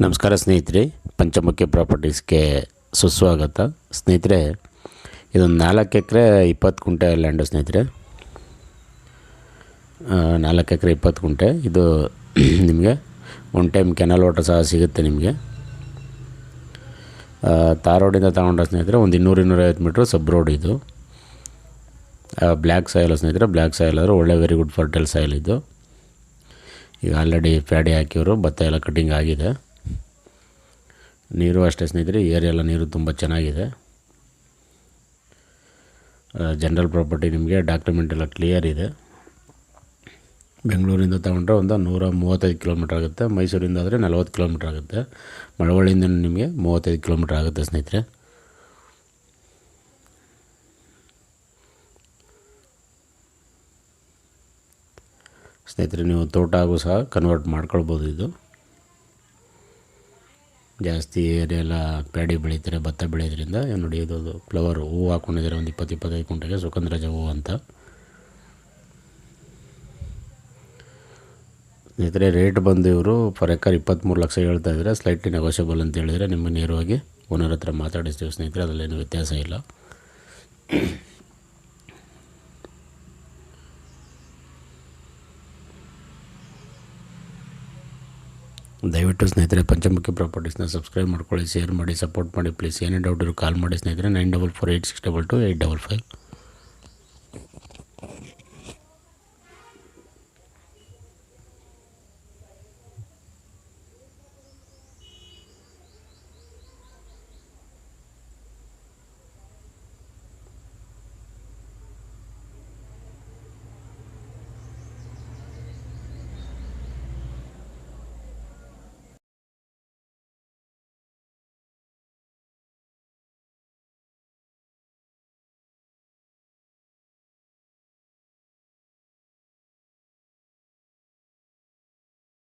ನಮಸ್ಕಾರ ಸ್ನೇಹಿತರೆ, ಪಂಚಮುಖಿ ಪ್ರಾಪರ್ಟೀಸ್ಗೆ ಸುಸ್ವಾಗತ. ಸ್ನೇಹಿತರೆ, ಇದೊಂದು 4 ಎಕರೆ 20 ಗುಂಟೆ ಲ್ಯಾಂಡು ಸ್ನೇಹಿತರೆ. 4 ಎಕರೆ 20 ಗುಂಟೆ. ಇದು ನಿಮಗೆ ಒನ್ ಟೈಮ್ ಕೆನಲ್ ವಾಟರ್ ಸಹ ಸಿಗುತ್ತೆ. ನಿಮಗೆ ತಾರ್ ರೋಡಿಂದ ತಗೊಂಡ್ರೆ ಸ್ನೇಹಿತರೆ ಒಂದು 200-250 ಮೀಟ್ರ್ ಸಬ್ ರೋಡ್. ಇದು ಬ್ಲ್ಯಾಕ್ ಸಾಯಿಲ್ ಸ್ನೇಹಿತರೆ. ಬ್ಲ್ಯಾಕ್ ಸಾಯಿಲ್ ಆದರೆ ಒಳ್ಳೆ ವೆರಿ ಗುಡ್ ಫರ್ಟೈಲ್ ಸಾಯಿಲ್. ಇದು ಈಗ ಆಲ್ರೆಡಿ ಪ್ಯಾಡಿ ಹಾಕಿವರು, ಭತ್ತ ಎಲ್ಲ ಕಟಿಂಗ್ ಆಗಿದೆ. ನೀರು ಅಷ್ಟೇ ಸ್ನೇಹಿತರೆ, ಏರಿಯಾ ಎಲ್ಲ ನೀರು ತುಂಬ ಚೆನ್ನಾಗಿದೆ. ಜನರಲ್ ಪ್ರಾಪರ್ಟಿ, ನಿಮಗೆ ಡಾಕ್ಯುಮೆಂಟ್ ಎಲ್ಲ ಕ್ಲಿಯರ್ ಇದೆ. ಬೆಂಗಳೂರಿಂದ ತಗೊಂಡ್ರೆ ಒಂದು 135 ಕಿಲೋಮೀಟ್ರ್ ಆಗುತ್ತೆ. ಮೈಸೂರಿಂದ ಆದರೆ 40 ಕಿಲೋಮೀಟ್ರ್ ಆಗುತ್ತೆ. ಮಳವಳ್ಳಿಯಿಂದ ನಿಮಗೆ 35 ಕಿಲೋಮೀಟ್ರ್ ಆಗುತ್ತೆ ಸ್ನೇಹಿತರೆ. ನೀವು ತೋಟ ಹಾಗೂ ಸಹ ಕನ್ವರ್ಟ್ ಮಾಡ್ಕೊಳ್ಬೋದು. ಇದು ಜಾಸ್ತಿ ಏರಿಯಾ ಎಲ್ಲ ಪ್ಯಾಡಿ ಬೆಳೀತಾರೆ, ಭತ್ತ ಬೆಳೆಯೋದ್ರಿಂದ. ನೋಡಿ, ಇದು ಫ್ಲವರ್ ಹೂವು ಹಾಕ್ಕೊಂಡಿದ್ದಾರೆ ಒಂದು 20-25 ಗುಂಟೆಗೆ, ಸುಗಂಧರಾಜ ಹೂವು ಅಂತ. ಸ್ನೇಹಿತರೆ, ರೇಟ್ ಬಂದು ಇವರು ಫರ್ ಎಕರ್ 23 ಲಕ್ಷ ಹೇಳ್ತಾ ಇದ್ದಾರೆ. ಸ್ಲೈಟ್ಲಿ ನೆಗೋಷಿಯಬಲ್ ಅಂತ ಹೇಳಿದರೆ ನಿಮಗೆ ನೇರವಾಗಿ ಓನರ್ ಹತ್ರ ಮಾತಾಡಿಸ್ತೀವಿ ಸ್ನೇಹಿತರೆ. ಅದರಲ್ಲೇನು ವ್ಯತ್ಯಾಸ ಇಲ್ಲ. ದಯವಿಟ್ಟು ಸ್ನೇಹಿತರೆ ಪಂಚಮುಖಿ ಪ್ರಾಪರ್ಟೀಸ್ನ ಸಬ್ಸ್ಕ್ರೈಬ್ ಮಾಡ್ಕೊಳ್ಳಿ, ಶೇರ್ ಮಾಡಿ, ಸಪೋರ್ಟ್ ಮಾಡಿ ಪ್ಲೀಸ್. ಏನೇ ಡೌಟ್ ಇರೋ ಕಾಲ್ ಮಾಡಿ ಸ್ನೇಹಿತರೆ. 9448622855.